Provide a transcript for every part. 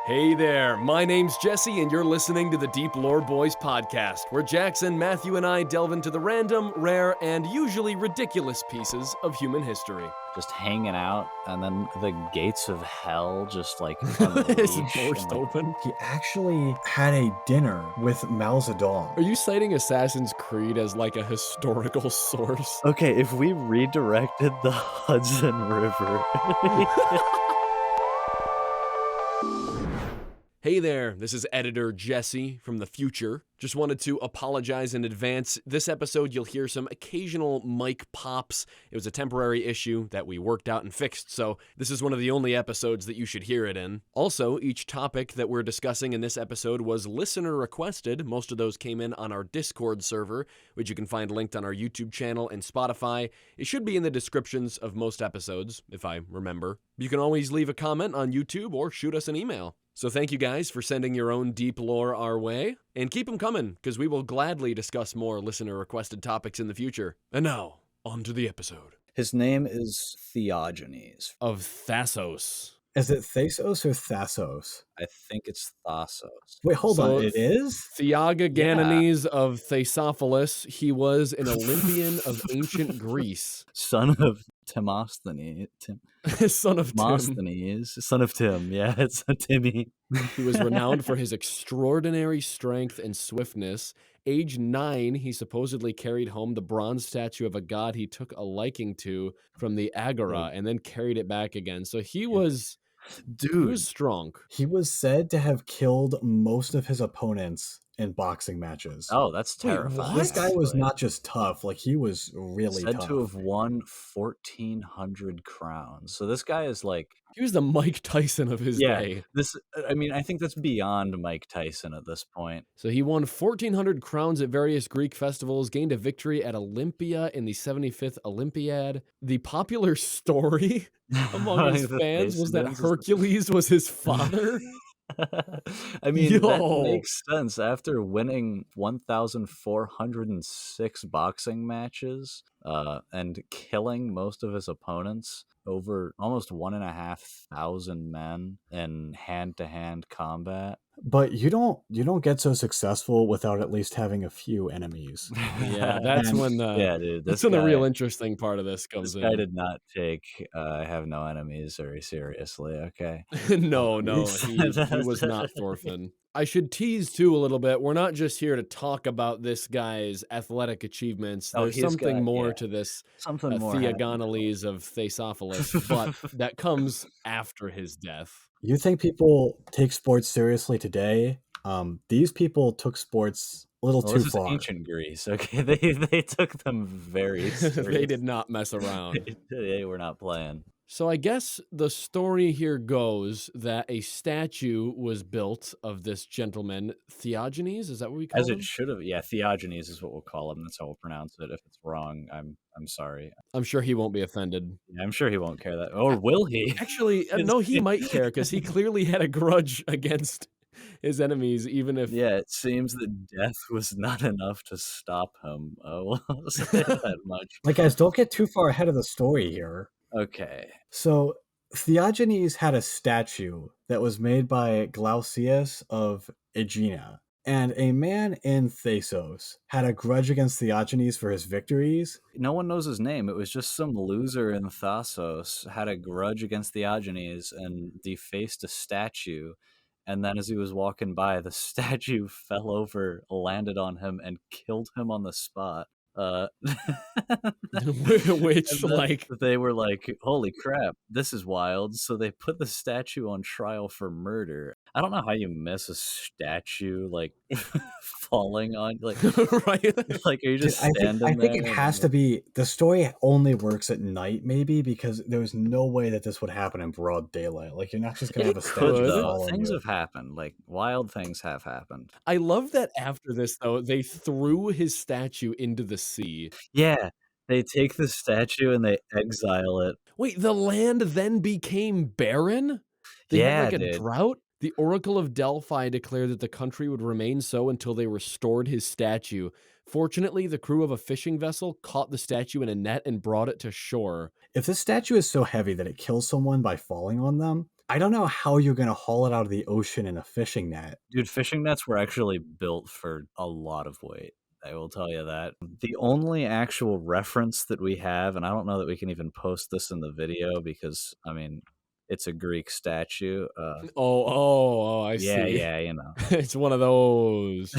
Hey there, my name's Jesse, and you're listening to the Deep Lore Boys podcast, where Jackson, Matthew, and I delve into the random, rare, and usually ridiculous pieces of human history. Just hanging out, and then the gates of hell just like It's unleash. burst open. He actually had a dinner with Mao Zedong. Are you citing Assassin's Creed as like a historical source? Okay, if we redirected the Hudson River. Hey there, this is editor Jesse from the future. Just wanted to apologize in advance. This episode, you'll hear some occasional mic pops. It was a temporary issue that we worked out and fixed, so this is one of the only episodes that you should hear it in. Also, each topic that we're discussing in this episode was listener requested. Most of those came in on our Discord server, which you can find linked on our YouTube channel and Spotify. It should be in the descriptions of most episodes, if I remember. You can always leave a comment on YouTube or shoot us an email. So thank you guys for sending your own deep lore our way, and keep them coming, because we will gladly discuss more listener-requested topics in the future. And now, on to the episode. His name is Theogenes. Of Thassos. Is it Thasos or Thassos? I think it's Thassos. Wait, hold So on. It is? Theogenes of Thesophilis, he was an Olympian of ancient Greece. Son of Timosthenes. Son of Tim. Timosthenes. Son of Tim. Yeah, it's a Timmy. He was renowned for his extraordinary strength and swiftness. Age 9, he supposedly carried home the bronze statue of a god he took a liking to from the Agora and then carried it back again. So he was... He was strong. He was said to have killed most of his opponents in boxing matches. Oh, that's Wait, terrifying. what? This guy was not just tough, like he was really said tough. to have won 1,400 crowns. So this guy is like, He was the Mike Tyson of his day. I think that's beyond Mike Tyson at this point. So he won 1,400 crowns at various Greek festivals, gained a victory at Olympia in the 75th Olympiad. The popular story among his fans was that Hercules was his father. I mean, Yo. that makes sense. After winning 1,406 boxing matches and killing most of his opponents, over almost 1,500 men in hand-to-hand combat. But you don't get so successful without at least having a few enemies. Yeah, that's when the the real interesting part of this comes in. This guy did not take I have no enemies very seriously, okay? No, he was not Thorfinn. I should tease too a little bit. We're not just here to talk about this guy's athletic achievements. There's something more to this Theogenes of Thesophilis, but that comes after his death. You think people take sports seriously today? These people took sports a little too this far. Is ancient Greece, okay? They took them very seriously. They did not mess around. They were not playing. So I guess the story here goes that a statue was built of this gentleman, Theogenes. Is that what we call him? As it should have. Yeah, Theogenes is what we'll call him. That's how we'll pronounce it. If it's wrong, I'm sorry. I'm sure he won't be offended. Yeah, I'm sure he won't care that. Or will he? Actually, no, he might care because he clearly had a grudge against his enemies, even if... Yeah, it seems that death was not enough to stop him. I'll say that much. Like, guys, don't get too far ahead of the story here. Okay. So Theogenes had a statue that was made by Glaucius of Aegina, and a man in Thasos had a grudge against Theogenes for his victories. No one knows his name. It was just some loser in Thassos had a grudge against Theogenes and defaced a statue. And then as he was walking by, the statue fell over, landed on him, and killed him on the spot. Which, like, they were like, holy crap, this is wild. So they put the statue on trial for murder. I don't know how you miss a statue like falling on, like, right? Like, are you just standing there? I think it has to be, the story only works at night, maybe, because there's no way that this would happen in broad daylight. Like, you're not just gonna have a statue. Things have happened. Like, wild things have happened. I love that after this, though, they threw his statue into the sea. Yeah, they take the statue and they exile it. Wait, the land then became barren? They had like a drought? The Oracle of Delphi declared that the country would remain so until they restored his statue. Fortunately, the crew of a fishing vessel caught the statue in a net and brought it to shore. If this statue is so heavy that it kills someone by falling on them, I don't know how you're gonna haul it out of the ocean in a fishing net. Dude, fishing nets were actually built for a lot of weight. I will tell you that. The only actual reference that we have, and I don't know that we can even post this in the video because, I mean, it's a Greek statue. I Yeah, see. yeah, you know. It's one of those.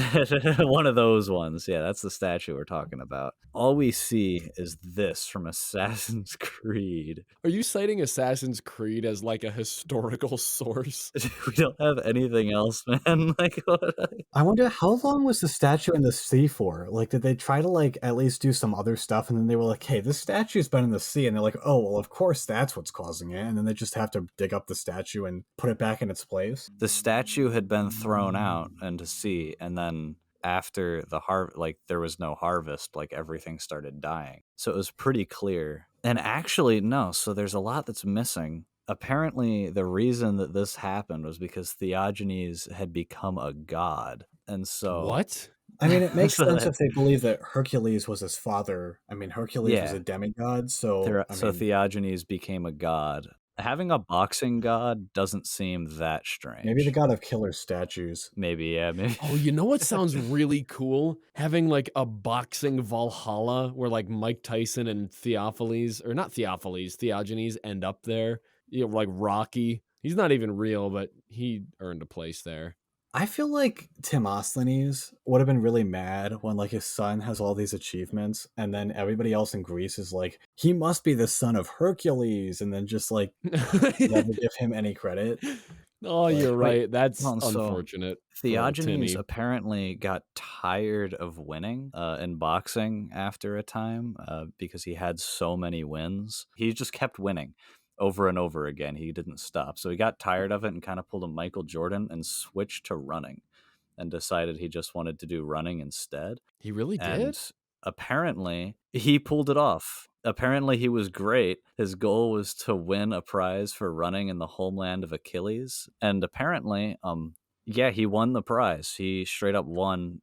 One of those ones. Yeah, that's the statue we're talking about. All we see is this from Assassin's Creed. Are you citing Assassin's Creed as like a historical source? We don't have anything else, man. Like, what? I wonder how long was the statue in the sea for? Like, did they try to like at least do some other stuff, and then they were like, "Hey, this statue's been in the sea," and they're like, "Oh, well, of course that's what's causing it," and then they just have to dig up the statue and put it back in its place. The statue had been thrown out into sea, and then after the like there was no harvest, like everything started dying. So it was pretty clear. And actually, no, so there's a lot that's missing. Apparently, the reason that this happened was because Theogenes had become a god. And so What? I mean, it makes So sense that- if they believe that Hercules was his father. I mean, Hercules was Yeah. a demigod, so I so mean, Theogenes became a god. Having a boxing god doesn't seem that strange. maybe the god of killer statues. Maybe, yeah, maybe. Oh, you know what sounds really cool? Having like a boxing Valhalla where like Mike Tyson and Theogenes end up there. You know, like Rocky. He's not even real, but he earned a place there. I feel like Timosthenes would have been really mad when like his son has all these achievements, and then everybody else in Greece is like, he must be the son of Hercules, and then just like never give him any credit. Oh, you're Wait, right. That's hold on, so unfortunate. for Theogenes Timmy. apparently got tired of winning in boxing after a time because he had so many wins. He just kept winning over and over again. He didn't stop. So he got tired of it and kind of pulled a Michael Jordan and switched to running and decided he just wanted to do running instead. He really And did? apparently he pulled it off. Apparently he was great. His goal was to win a prize for running in the homeland of Achilles. And apparently, yeah, he won the prize. He straight up won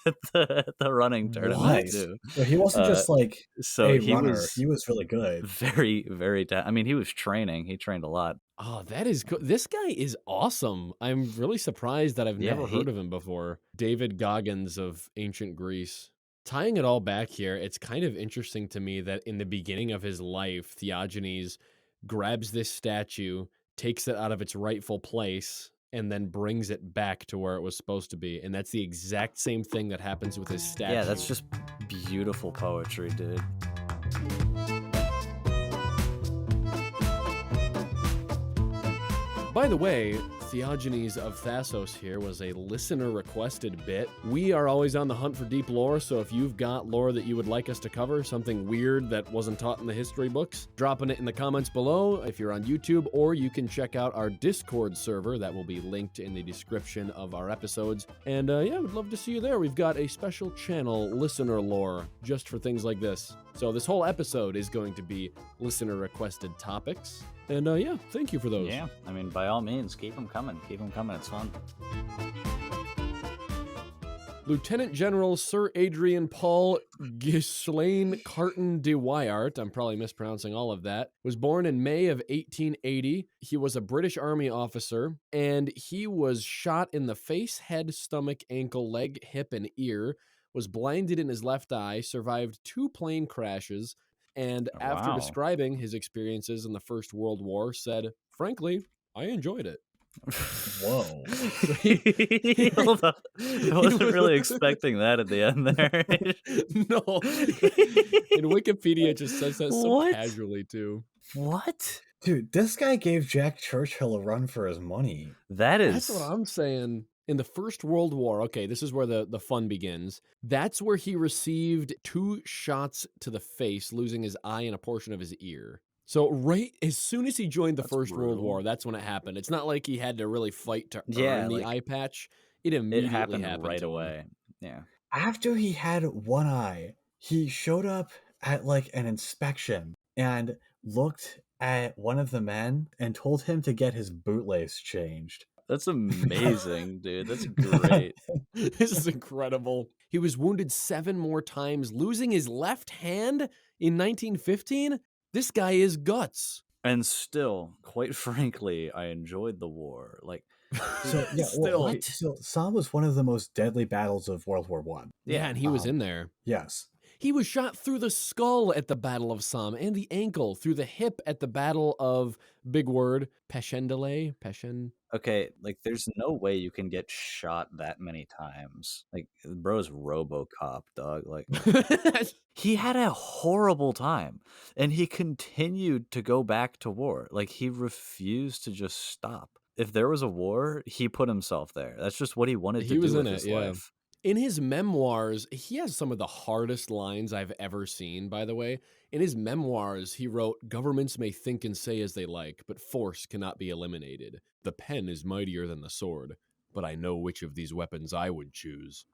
at the running tournament Nice. too. So he wasn't just like So a he runner. was He was really good. very, very. I mean, he was training. He trained a lot. Oh, that is cool. This guy is awesome. I'm really surprised that I've Yeah, never heard of him before. David Goggins of ancient Greece. Tying it all back here, it's kind of interesting to me that in the beginning of his life, Theogenes grabs this statue, takes it out of its rightful place, and then brings it back to where it was supposed to be. And that's the exact same thing that happens with his statue. Yeah, that's just beautiful poetry, dude. By the way, Theogenes of Thasos here was a listener-requested bit. We are always on the hunt for deep lore, so if you've got lore that you would like us to cover, something weird that wasn't taught in the history books, dropping it in the comments below if you're on YouTube, or you can check out our Discord server that will be linked in the description of our episodes. And yeah, we'd love to see you there. We've got a special channel, Listener Lore, just for things like this. So this whole episode is going to be listener-requested topics. And yeah, thank you for those. Yeah, I mean, by all means, keep them coming. Keep them coming. It's fun. Lieutenant General Sir Adrian Paul Ghislaine Carton de Wiart, I'm probably mispronouncing all of that, was born in May of 1880. He was a British Army officer, and he was shot in the face, head, stomach, ankle, leg, hip, and ear, was blinded in his left eye, survived 2 plane crashes, and after Wow. describing his experiences in the First World War, said, "Frankly, I enjoyed it." Whoa. Hold on. I wasn't really expecting that at the end there. No. In Wikipedia, it just says that so What? casually, too. What? Dude, this guy gave Jack Churchill a run for his money. That is. That's what I'm saying. In the First World War, okay, this is where the fun begins. That's where he received 2 shots to the face, losing his eye and a portion of his ear. So right as soon as he joined the That's First World brutal. War, that's when it happened. It's not like he had to really fight to Yeah, earn the like, eye patch. It It immediately happened right to him. away. Yeah. After he had one eye, he showed up at like an inspection and looked at one of the men and told him to get his bootlace changed. That's amazing, dude. That's great. This is incredible. He was wounded 7 more times, losing his left hand in 1915. This guy is guts. And still, quite frankly, I enjoyed the war. Like, So yeah, well, Still. okay, so Somme was one of the most deadly battles of World War One. Yeah, and he was Um, in there. Yes. He was shot through the skull at the Battle of Somme and the ankle, through the hip at the Battle of, big word, Passchendaele? okay, like, there's no way you can get shot that many times. Like, bro's RoboCop, dog. Like, he had a horrible time, and he continued to go back to war. Like, he refused to just stop. If there was a war, he put himself there. That's just what he wanted He to was do in with it, his yeah. life. In his memoirs, he has some of the hardest lines I've ever seen, by the way. In his memoirs, he wrote, "Governments may think and say as they like, but force cannot be eliminated. The pen is mightier than the sword, but I know which of these weapons I would choose."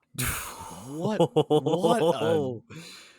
What a...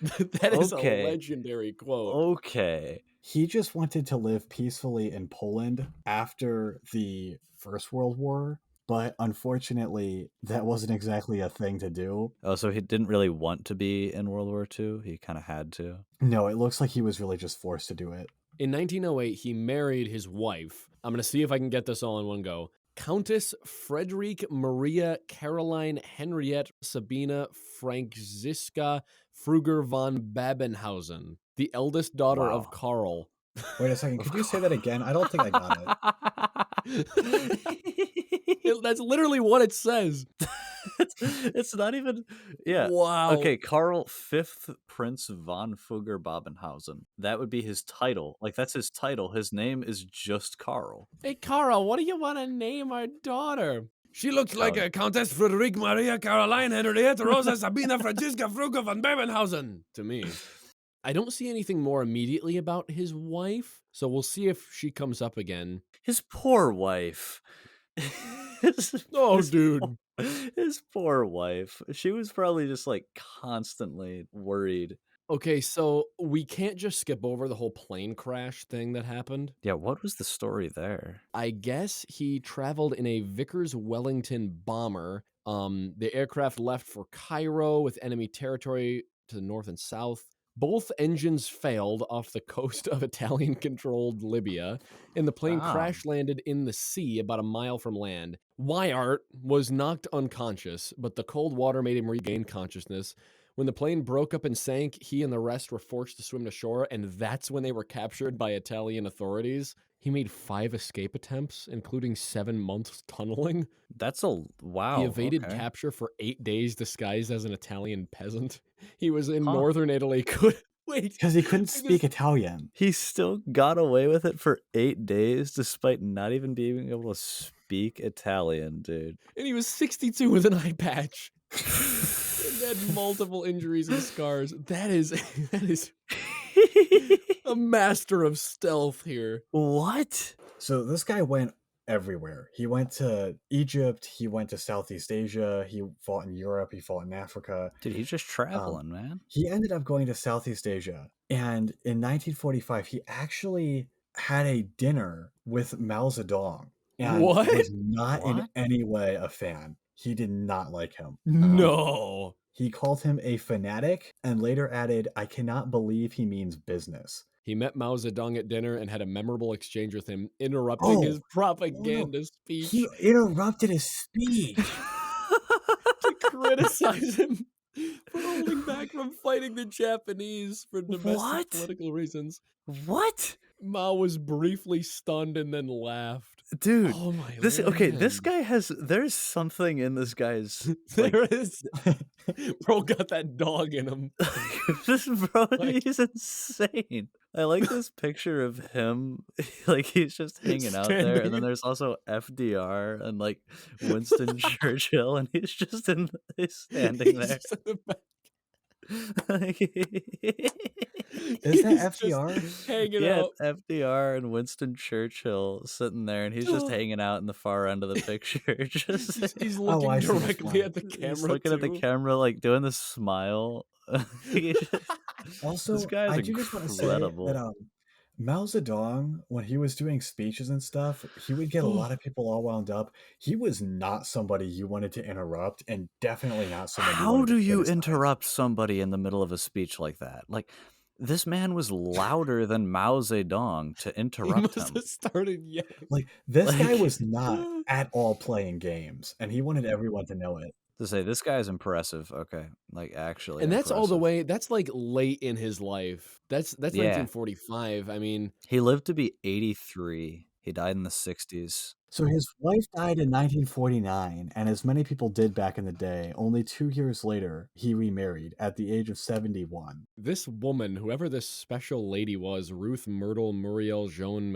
That is a Okay. legendary quote. Okay. He just wanted to live peacefully in Poland after the First World War, but unfortunately, that wasn't exactly a thing to do. Oh, so he didn't really want to be in World War II? He kind of had to? No, it looks like he was really just forced to do it. In 1908, he married his wife. I'm going to see if I can get this all in one go. Countess Frederick Maria Caroline Henriette Sabina Franziska Fruger von Babenhausen, the eldest daughter of Wow. Karl. Wait a second, could you say that again? I don't think I got it. That's literally what it says. It's not even... Yeah. Wow. Okay, Karl Fifth Prince von Fugger Babenhausen. That would be his title. Like, that's his title. His name is just Karl. Hey, Karl, what do you want to name our daughter? She looks like a Countess Frederick Maria Caroline Henriette Rosa Sabina Franziska Fruger von Babenhausen to me. I don't see anything more immediately about his wife, so we'll see if she comes up again. His poor wife. Dude. His poor wife. She was probably just, like, constantly worried. Okay, so we can't just skip over the whole plane crash thing that happened. Yeah, what was the story there? I guess he traveled in a Vickers Wellington bomber. The aircraft left for Cairo with enemy territory to the north and south. Both engines failed off the coast of Italian-controlled Libya, and the plane crash landed in the sea about a mile from land. Wiart was knocked unconscious, but the cold water made him regain consciousness. When the plane broke up and sank, he and the rest were forced to swim to shore, and that's when they were captured by Italian authorities. He made 5 escape attempts, including 7 months tunneling. That's a... Wow. He evaded okay. capture for 8 days disguised as an Italian peasant. He was in northern Italy. Wait. Because he couldn't speak Italian. He still got away with it for 8 days despite not even being able to speak Italian, dude. And he was 62 with an eye patch. And had multiple injuries and scars. That is a master of stealth here. What? So this guy went everywhere. He went to Egypt, he went to Southeast Asia, he fought in Europe, he fought in Africa. Dude, he's just traveling, man. He ended up going to Southeast Asia, and in 1945 he actually had a dinner with Mao Zedong and What? was not in What? any way a fan. He did not like him. No. He called him a fanatic and later added, "I cannot believe he means business." He met Mao Zedong at dinner and had a memorable exchange with him, interrupting his propaganda speech He interrupted his speech. to criticize him for holding back from fighting the Japanese for domestic political reasons. What? Mao was briefly stunned and then laughed. Dude, Oh my this land. guy has... There's something in this guy's... There is. Bro got that dog in him. This bro, Like- he's insane. I like this picture of him, like he's just hanging out there, and Standing. then there's also FDR and like Winston Churchill, and he's just he's standing He's there. just in the back. Is that He's FDR? just hanging Yeah, out. it's FDR and Winston Churchill sitting there, and he's just hanging out in the far end of the picture. Just He's Oh, looking I see this directly one. at the camera. he's looking at the too. camera, like doing the smile. He just- Also, This guy's I do just want to say incredible. that Mao Zedong, when he was doing speeches and stuff, he would get a lot of people all wound up. He was not somebody you wanted to interrupt, and definitely not somebody. How do you interrupt somebody in the middle of a speech like that? Like, This man was louder than Mao Zedong to He interrupt must him. have started yelling. Like, this guy Like- was not at all playing games, and he wanted everyone to know it. To say this guy's impressive, okay, like actually, And that's all the impressive. way. That's like late in his life. That's Yeah. 1945. I mean, He lived to be 83. He died in the 60s. So his wife died in 1949, and as many people did back in the day, only 2 years later, he remarried at the age of 71. this woman, whoever this special lady was, Ruth Myrtle Muriel Joan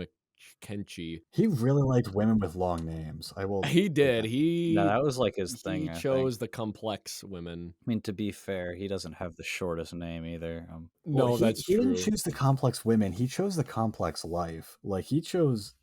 McKenchie. He really liked women with long names. I will. He did. Yeah, that was like his thing. He I think. chose the complex women. I mean, to be fair, he doesn't have the shortest name either. No, that's he true. didn't choose the complex women. He chose the complex life. Like, he chose.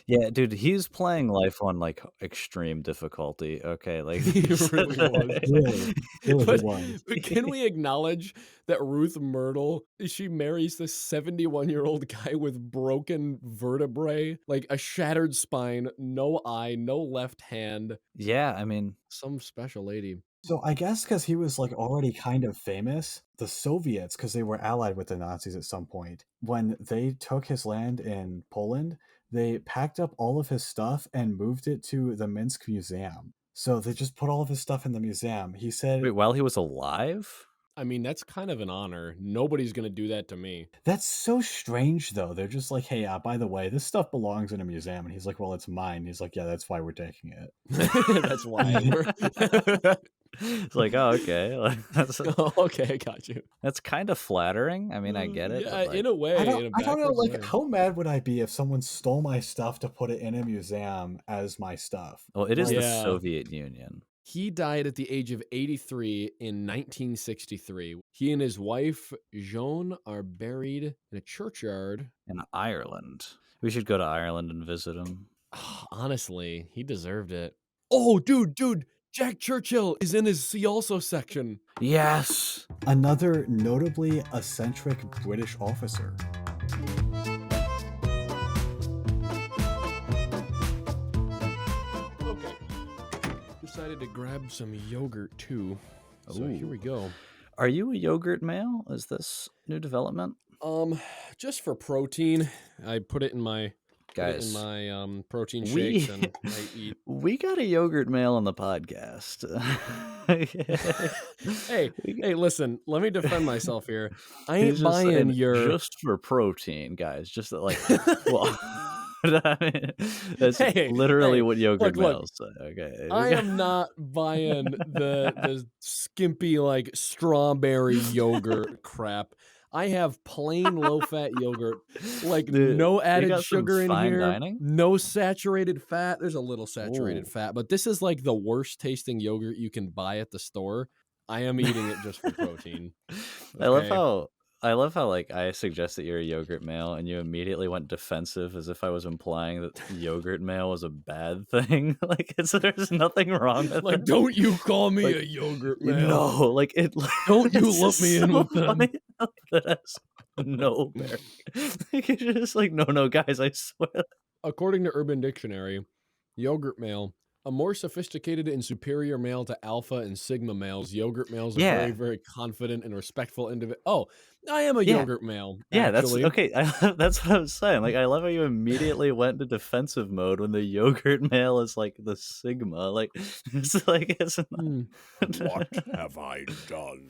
Yeah, dude, he's playing life on like extreme difficulty. Okay, like He really was. Really, really But, he was. but can we acknowledge that Ruth Myrtle, she marries this 71-year-old guy with broken vertebrae, like a shattered spine, no eye, no left hand, Yeah, I mean, some special lady. So I guess because he was like already kind of famous, the Soviets, because they were allied with the Nazis at some point, when they took his land in Poland, they packed up all of his stuff and moved it to the Minsk Museum. So they just put all of his stuff in the museum. He said, wait, while he was alive? I mean, that's kind of an honor. Nobody's going to do that to me. that's so strange, though. They're just like, hey, by the way, this stuff belongs in a museum. And he's like, well, it's mine. He's like, yeah, that's why we're taking it. That's why. It's like, oh, okay. Like, Oh, okay, I got you. that's kind of flattering. I mean, I get it. Yeah, but, like, in a way. I in a don't know, backwards like, way. how mad would I be if someone stole my stuff to put it in a museum as my stuff? well, it is Like, the Yeah. Soviet Union. He died at the age of 83 in 1963. He and his wife, Joan, are buried in a churchyard. In Ireland. We should go to Ireland and visit him. Honestly, he deserved it. Oh, dude, Jack Churchill is in his See Also section. Yes. Another notably eccentric British officer. Okay. Decided to grab some yogurt too. So here we go. Are you a yogurt male? Is this new development? Just for protein, I put it in my Guys, protein we- shakes and I eat. we got a yogurt male on the podcast. Hey, listen, let me defend myself here. I He's ain't just buying saying your just for protein, guys. Just that, like, well, I mean, that's Hey, literally hey, what yogurt look. males say. Okay, I am not buying the skimpy like strawberry yogurt crap. I have plain low-fat yogurt, like Dude, no you added got some sugar in fine here, dining? no saturated fat. There's a little saturated Ooh. fat, but this is like the worst tasting yogurt you can buy at the store. I am eating it just for protein. I love Okay. how like I suggest that you're a yogurt male and you immediately went defensive as if I was implying that yogurt male was a bad thing. Like there's nothing wrong with Like, it. don't you call me Like, a yogurt man? No, like it. Don't you it's lump just me in so with them. funny how that has no bearing. Like it's just like no, guys, I swear. According to Urban Dictionary, yogurt male, a more sophisticated and superior male to alpha and sigma males. Yogurt males are Yeah. very, very confident and respectful individual. Oh, I am a Yeah. yogurt male. Yeah, actually. that's okay. That's what I was saying. Like, I love how you immediately went to defensive mode when the yogurt male is like the sigma. Like, it's like it's not... Hmm. What have I done?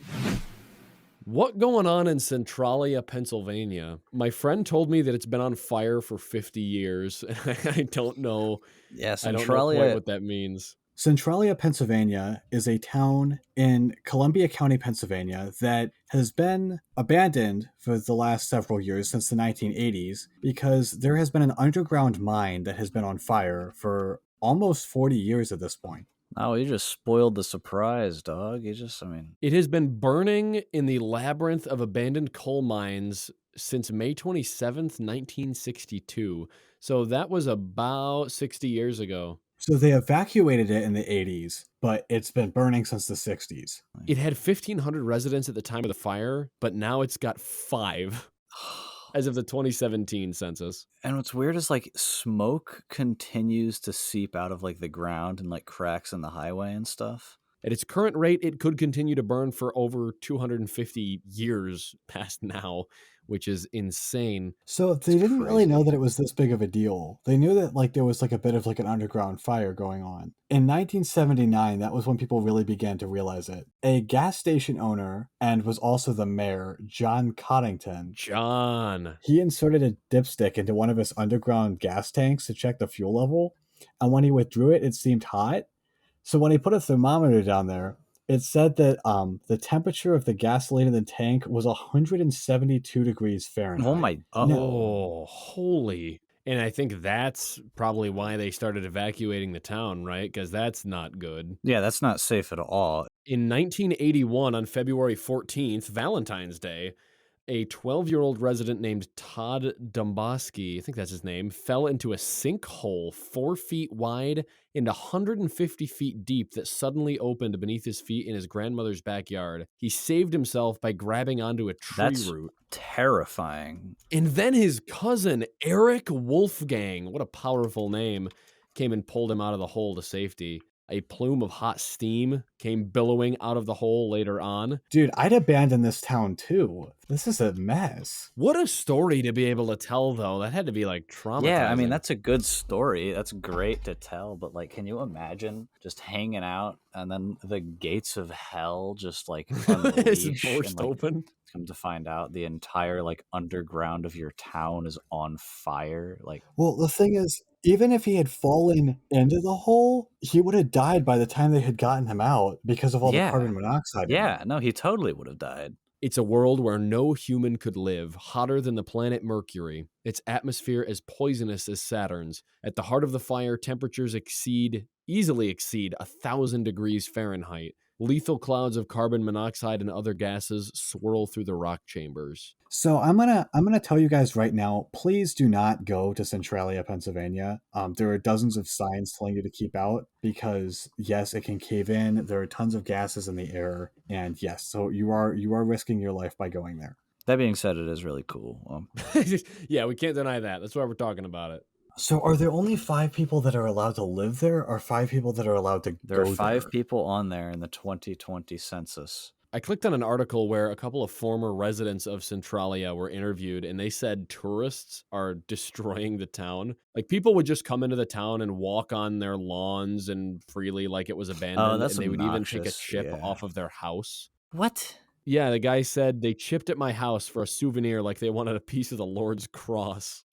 What going on in Centralia, Pennsylvania? My friend told me that it's been on fire for 50 years. I don't know. Yeah, I don't know quite Centralia. what that means. Centralia, Pennsylvania is a town in Columbia County, Pennsylvania that has been abandoned for the last several years since the 1980s because there has been an underground mine that has been on fire for almost 40 years at this point. Oh, you just spoiled the surprise, dog. I mean, It has been burning in the labyrinth of abandoned coal mines since May 27th, 1962. So that was about 60 years ago. So they evacuated it in the 80s, but it's been burning since the 60s. It had 1,500 residents at the time of the fire, but now it's got 5 as of the 2017 census. and what's weird is like smoke continues to seep out of like the ground and like cracks in the highway and stuff. At its current rate, it could continue to burn for over 250 years past now, which is insane. So they It's didn't really know crazy. that it was this big of a deal. They knew that like there was like a bit of like an underground fire going on. In 1979, that was when people really began to realize it. A gas station owner and was also the mayor, John Coddington, John. he inserted a dipstick into one of his underground gas tanks to check the fuel level, and when he withdrew it, it seemed hot. So when he put a thermometer down there, it said that the temperature of the gasoline in the tank was 172 degrees Fahrenheit. Oh my! Oh, holy. And I think that's probably why they started evacuating the town, right? Because that's not good. Yeah, that's not safe at all. In 1981, on February 14th, Valentine's Day, a 12-year-old resident named Todd Domboski, I think that's his name, fell into a sinkhole 4 feet wide and 150 feet deep that suddenly opened beneath his feet in his grandmother's backyard. He saved himself by grabbing onto a tree That's root. terrifying. And then his cousin, Eric Wolfgang, what a powerful name, came and pulled him out of the hole to safety. A plume of hot steam came billowing out of the hole later on. Dude, I'd abandon this town too. This is a mess. What a story to be able to tell, though. That had to be like traumatizing. Yeah, I mean, that's a good story. That's great to tell. But like, can you imagine just hanging out and then the gates of hell just like unleash It's burst and, like, open. come to find out the entire like underground of your town is on fire. Like, Well, the thing is, even if he had fallen into the hole, he would have died by the time they had gotten him out because of all the Yeah. carbon monoxide. in yeah, it. no, he totally would have died. It's a world where no human could live, hotter than the planet Mercury, its atmosphere as poisonous as Saturn's. At the heart of the fire, temperatures easily exceed 1,000 degrees Fahrenheit. Lethal clouds of carbon monoxide and other gases swirl through the rock chambers. So I'm gonna tell you guys right now, please do not go to Centralia, Pennsylvania. There are dozens of signs telling you to keep out because yes, it can cave in. There are tons of gases in the air, and yes, so you are risking your life by going there. That being said, it is really cool. Yeah, we can't deny that. That's why we're talking about it. So are there only 5 people that are allowed to live there, or 5 people that are allowed to There go are 5 there? people on there in the 2020 census. I clicked on an article where a couple of former residents of Centralia were interviewed, and they said tourists are destroying the town. Like, people would just come into the town and walk on their lawns and freely like it was abandoned, that's and they would even take a obnoxious, chip yeah. off of their house. What? Yeah, the guy said they chipped at my house for a souvenir like they wanted a piece of the Lord's cross.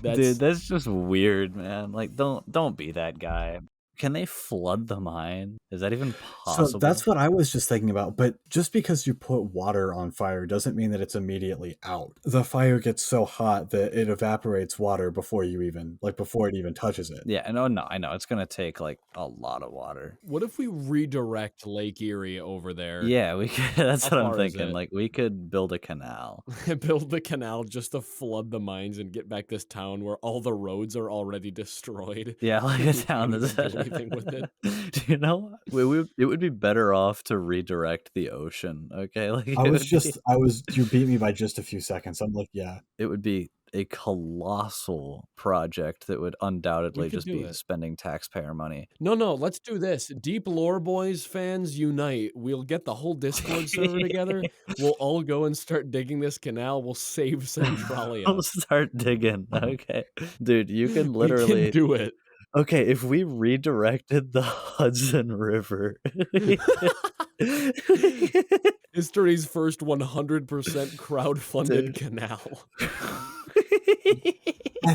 Dude, that's just weird, man. Like, don't be that guy. Can they flood the mine? Is that even possible? So that's what I was just thinking about. But just because you put water on fire doesn't mean that it's immediately out. The fire gets so hot that it evaporates water before it even touches it. Yeah, no, I know. It's going to take, like, a lot of water. What if we redirect Lake Erie over there? Yeah, we could. That's How what I'm far is thinking. it? Like, we could build a canal. Build the canal just to flood the mines and get back this town where all the roads are already destroyed. Yeah, like a We town can't that's... even do anything with it. Do you know, it would be better off to redirect the ocean, okay? Like, You beat me by just a few seconds. I'm like, yeah. it would be a colossal project that would undoubtedly could just do be it. spending taxpayer money. No, let's do this. Deep Lore Boys fans unite. We'll get the whole Discord server together. We'll all go and start digging this canal. We'll save Centralia. We'll start digging. Okay. Dude, you can We literally can do it. Okay, if we redirected the Hudson River. History's first 100% crowdfunded canal.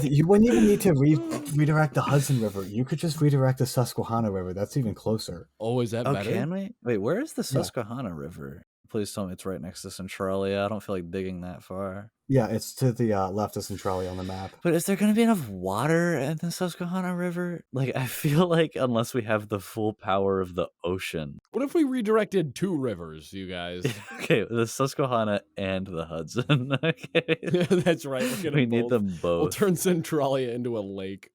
You wouldn't even need to redirect the Hudson River. You could just redirect the Susquehanna River. That's even closer. Oh, is that Oh, better? can we? Wait, where is the Yeah. Susquehanna River? Please tell me it's right next to Centralia. I don't feel like digging that far. Yeah, it's to the left of Centralia on the map. But is there going to be enough water in the Susquehanna River? Like, I feel like unless we have the full power of the ocean. What if we redirected 2 rivers, you guys? Okay, the Susquehanna and the Hudson. Okay. That's right. We're gonna We need both- them We'll both. turn Centralia into a lake.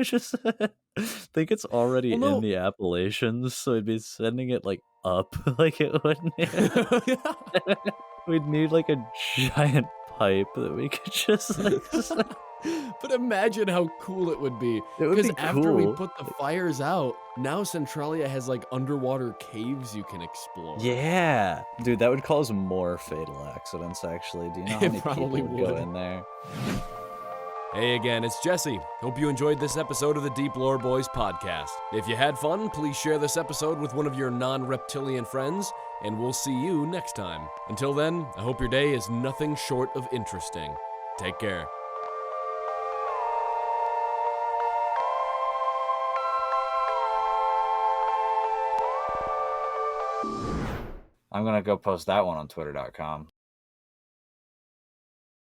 Just think it's already Well, no. in the Appalachians, so it'd be sending it like up, like it wouldn't. We'd need like a giant pipe that we could just like. But imagine how cool it would be. It would Because be after we cool. put the fires out, now Centralia has like underwater caves you can explore. Yeah, dude, that would cause more fatal accidents. Actually, do you know how It many people probably would go would. in there? Hey again, it's Jesse. Hope you enjoyed this episode of the Deep Lore Boys podcast. If you had fun, please share this episode with one of your non-reptilian friends, and we'll see you next time. Until then, I hope your day is nothing short of interesting. Take care. I'm gonna go post that one on Twitter.com.